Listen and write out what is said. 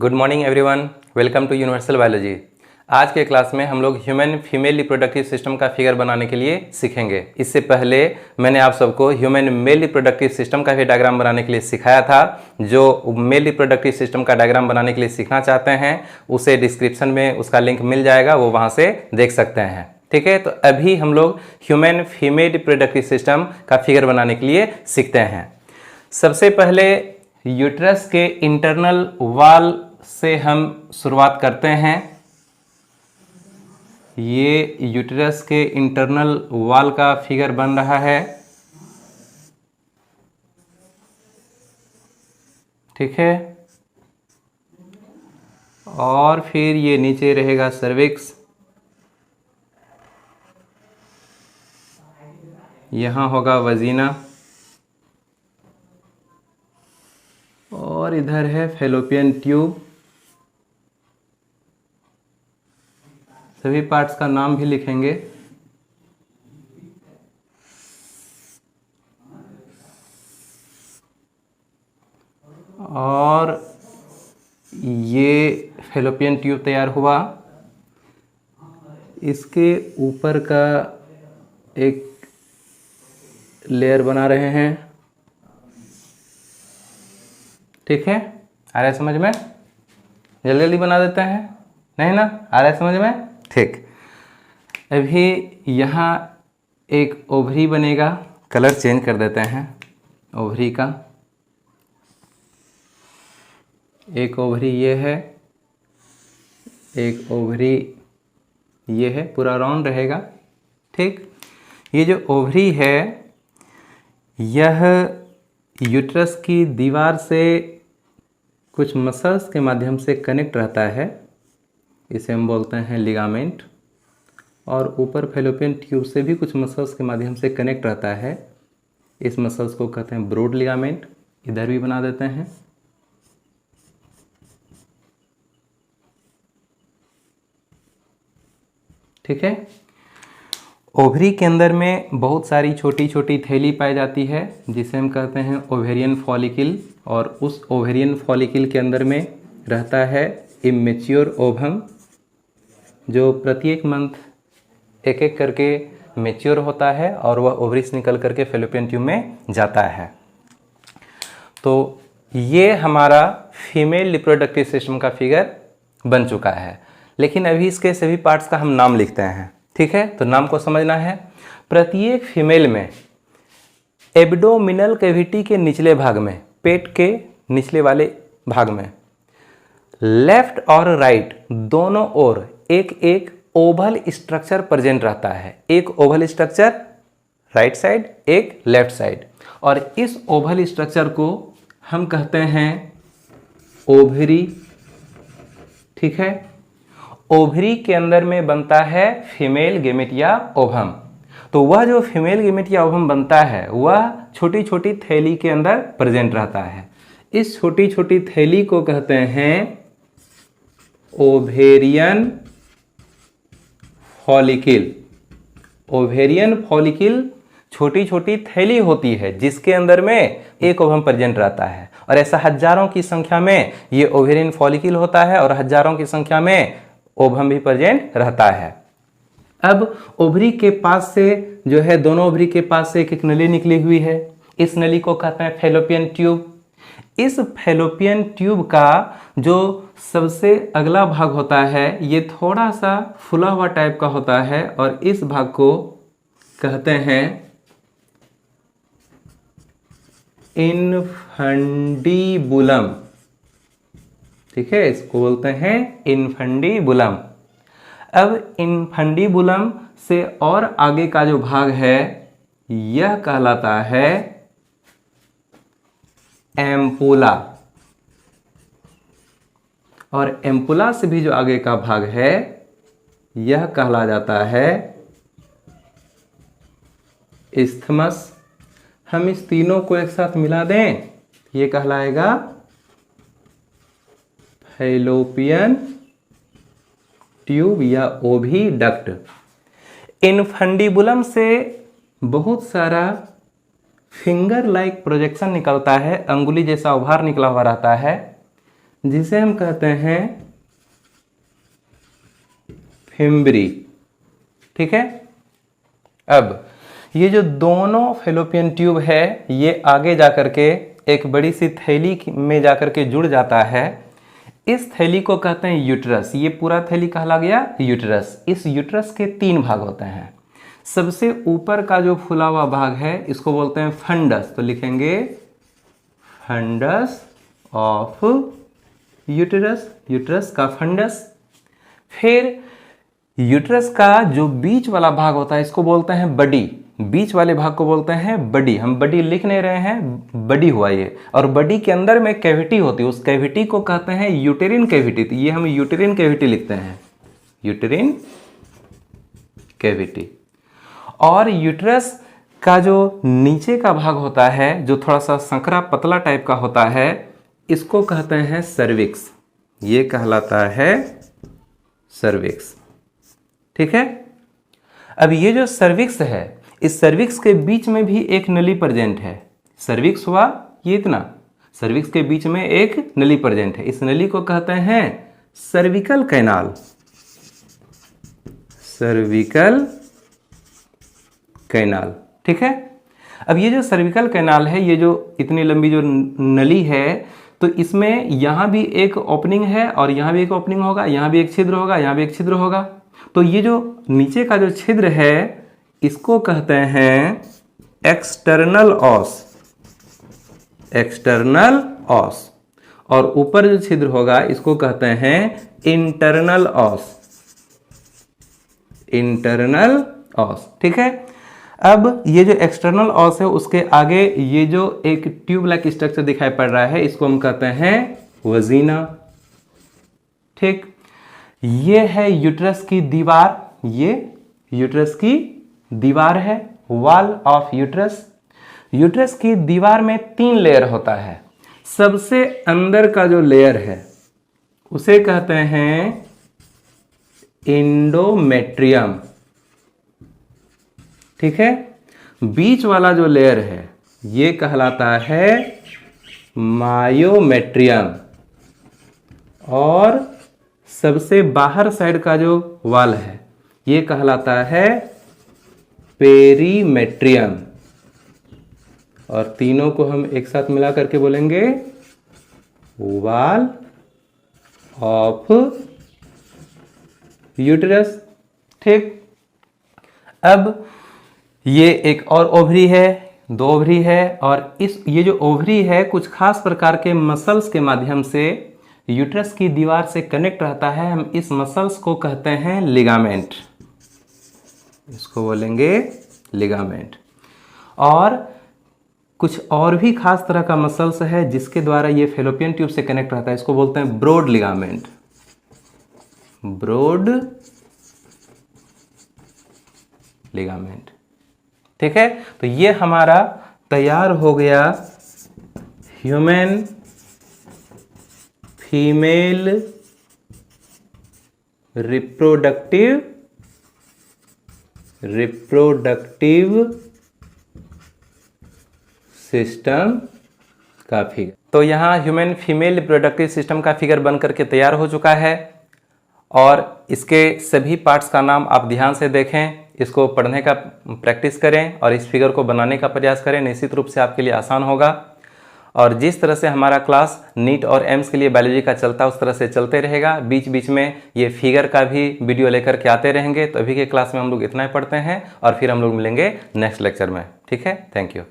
Good morning everyone, welcome to universal biology. आज के class में हम लोग ह्यूमन फीमेल रिप्रोडक्टिव सिस्टम का फिगर बनाने के लिए सीखेंगे। इससे पहले मैंने आप सबको ह्यूमन मेल रिप्रोडक्टिव सिस्टम का भी डायग्राम बनाने के लिए सिखाया था। जो मेल रिप्रोडक्टिव सिस्टम का डायग्राम बनाने के लिए सीखना चाहते हैं उसे डिस्क्रिप्शन में उसका लिंक मिल जाएगा, वो वहाँ से देख सकते हैं। ठीक है, तो अभी हम लोग ह्यूमन फीमेल रिप्रोडक्टिव सिस्टम का फिगर बनाने के लिए सीखते हैं। सबसे पहले यूट्रस के इंटरनल वॉल से हम शुरुआत करते हैं। ये यूट्रस के इंटरनल वॉल का फिगर बन रहा है। ठीक है, और फिर ये नीचे रहेगा सर्विक्स, यहाँ होगा वजीना, और इधर है फैलोपियन ट्यूब। सभी पार्ट्स का नाम भी लिखेंगे। और ये फैलोपियन ट्यूब तैयार हुआ। इसके ऊपर का एक लेयर बना रहे हैं। ठीक है, आ रहा है समझ में? जल्दी जल्दी बना देते हैं, नहीं ना? आ रहा है समझ में? ठीक। अभी यहाँ एक ओवरी बनेगा, कलर चेंज कर देते हैं ओवरी का। एक ओवरी ये है, एक ओवरी ये है, पूरा राउंड रहेगा। ठीक, ये जो ओवरी है यह यूट्रस की दीवार से कुछ मसल्स के माध्यम से कनेक्ट रहता है, इसे हम बोलते हैं लिगामेंट। और ऊपर फैलोपियन ट्यूब से भी कुछ मसल्स के माध्यम से कनेक्ट रहता है, इस मसल्स को कहते हैं ब्रॉड लिगामेंट। इधर भी बना देते हैं। ठीक है, ओवरी के अंदर में बहुत सारी छोटी छोटी थैली पाई जाती है जिसे हम कहते हैं ओवेरियन फॉलिकल। और उस ओवेरियन फॉलिकल के अंदर में रहता है इमेच्योर ओवम, जो प्रत्येक मंथ एक एक करके मेच्योर होता है और वह ओवरी से निकल करके फैलोपियन ट्यूब में जाता है। तो ये हमारा फीमेल रिप्रोडक्टिव सिस्टम का फिगर बन चुका है। लेकिन अभी इसके सभी पार्ट्स का हम नाम लिखते हैं। ठीक है, तो नाम को समझना है। प्रत्येक फीमेल में एब्डोमिनल कैविटी के निचले भाग में, पेट के निचले वाले भाग में, लेफ्ट और राइट दोनों ओर एक एक ओवल स्ट्रक्चर प्रेजेंट रहता है। एक ओवल स्ट्रक्चर राइट साइड, एक लेफ्ट साइड। और इस ओवल स्ट्रक्चर को हम कहते हैं ओवरी। ठीक है, ओवरी के अंदर में बनता है फीमेल गेमेटिया ओवम। तो वह जो फीमेल गेमेटिया ओवम बनता है वह छोटी छोटी थैली के अंदर प्रेजेंट रहता है। इस छोटी छोटी थैली को कहते हैं ओवेरियन फॉलिकल। ओवेरियन फॉलिकल छोटी छोटी थैली होती है जिसके अंदर में एक ओवम प्रेजेंट रहता है। और ऐसा हजारों की संख्या में ये ओवेरियन फॉलिकल होता है और हजारों की संख्या में ओवम भी प्रेजेंट रहता है। अब ओवरी के पास से जो है, दोनों ओवरी के पास से एक एक नली निकली हुई है। इस नली को कहते हैं फैलोपियन ट्यूब। इस फैलोपियन ट्यूब का जो सबसे अगला भाग होता है ये थोड़ा सा फुला हुआ टाइप का होता है और इस भाग को कहते हैं इनफंडीबुलम। ठीक है, इसको बोलते हैं इनफंडीबुलम। अब इनफंडीबुलम से और आगे का जो भाग है यह कहलाता है एम्पुला। और एम्पुला से भी जो आगे का भाग है यह कहला जाता है इस्थमस। हम इस तीनों को एक साथ मिला दें, ये कहलाएगा फैलोपियन ट्यूब या ओविडक्ट। इनफंडीबुलम से बहुत सारा फिंगर लाइक प्रोजेक्शन निकलता है, अंगुली जैसा उभार निकला हुआ रहता है। जिसे हम कहते हैं फिम्बरी। ठीक है। अब ये जो दोनों फेलोपियन ट्यूब है ये आगे जाकर के एक बड़ी सी थैली में जाकर के जुड़ जाता है। इस थैली को कहते हैं यूट्रस। ये पूरा थैली कहला गया यूट्रस। इस यूट्रस के 3 भाग होते हैं। सबसे ऊपर का जो फूला हुआ भाग है इसको बोलते हैं फंडस। तो लिखेंगे फंडस ऑफ यूट्रस, यूट्रस का फंडस। फिर यूट्रस का जो बीच वाला भाग होता है इसको बोलते हैं बडी। बीच वाले भाग को बोलते हैं बडी। हम बडी लिख नहीं रहे हैं, बडी हुआ ये। और बडी के अंदर में कैविटी होती है, उस कैविटी को कहते हैं यूटेरिन कैविटी। तो ये हम यूटेरिन कैविटी लिखते हैं, यूटेरिन कैविटी। और यूट्रस का जो नीचे का भाग होता है जो थोड़ा सा संकरा पतला टाइप का होता है इसको कहते हैं सर्विक्स। ये कहलाता है सर्विक्स। ठीक है। अब ये जो सर्विक्स है इस सर्विक्स के बीच में भी एक नली प्रेजेंट है। सर्विक्स हुआ ये इतना, सर्विक्स के बीच में एक नली प्रेजेंट है। इस नली को कहते हैं सर्विकल कैनाल, सर्विकल कैनाल। ठीक है। अब ये जो सर्विकल कैनाल है, ये जो इतनी लंबी जो नली है, तो इसमें यहां भी एक ओपनिंग है और यहां भी एक ओपनिंग होगा, यहां भी एक छिद्र होगा, यहां भी एक छिद्र होगा। तो ये जो नीचे का जो छिद्र है इसको कहते हैं एक्सटर्नल ऑस, एक्सटर्नल ऑस। और ऊपर जो छिद्र होगा इसको कहते हैं इंटरनल ऑस, इंटरनल ऑस। ठीक है। अब ये जो एक्सटर्नल ऑस है उसके आगे ये जो एक ट्यूब लाइक स्ट्रक्चर दिखाई पड़ रहा है इसको हम कहते हैं वजीना। ठीक। ये है यूट्रस की दीवार, ये यूट्रस की दीवार है, वॉल ऑफ यूट्रस। यूट्रस की दीवार में 3 लेयर होता है। सबसे अंदर का जो लेयर है उसे कहते हैं एंडोमेट्रियम। ठीक है। बीच वाला जो लेयर है ये कहलाता है मायोमेट्रियम। और सबसे बाहर साइड का जो वॉल है ये कहलाता है पेरीमेट्रियम। और तीनों को हम एक साथ मिला करके बोलेंगे वॉल ऑफ यूट्रस। ठीक। अब ये एक और ओवरी है, 2 ओवरी है। और ये जो ओवरी है कुछ खास प्रकार के मसल्स के माध्यम से यूट्रस की दीवार से कनेक्ट रहता है। हम इस मसल्स को कहते हैं लिगामेंट, इसको बोलेंगे लिगामेंट। और कुछ और भी खास तरह का मसल्स है जिसके द्वारा ये फेलोपियन ट्यूब से कनेक्ट रहता है, इसको बोलते हैं ब्रॉड लिगामेंट, ब्रॉड लिगामेंट। ठीक है। तो ये हमारा तैयार हो गया ह्यूमन फीमेल रिप्रोडक्टिव सिस्टम का फिगर। तो यहाँ ह्यूमन फीमेल रिप्रोडक्टिव सिस्टम का फिगर बन करके तैयार हो चुका है। और इसके सभी पार्ट्स का नाम आप ध्यान से देखें, इसको पढ़ने का प्रैक्टिस करें और इस फिगर को बनाने का प्रयास करें। निश्चित रूप से आपके लिए आसान होगा। और जिस तरह से हमारा क्लास नीट और एम्स के लिए बायोलॉजी का चलता है उस तरह से चलते रहेगा। बीच बीच में ये फिगर का भी वीडियो लेकर के आते रहेंगे। तो अभी के क्लास में हम लोग इतना ही पढ़ते हैं और फिर हम लोग मिलेंगे नेक्स्ट लेक्चर में। ठीक है। Thank you.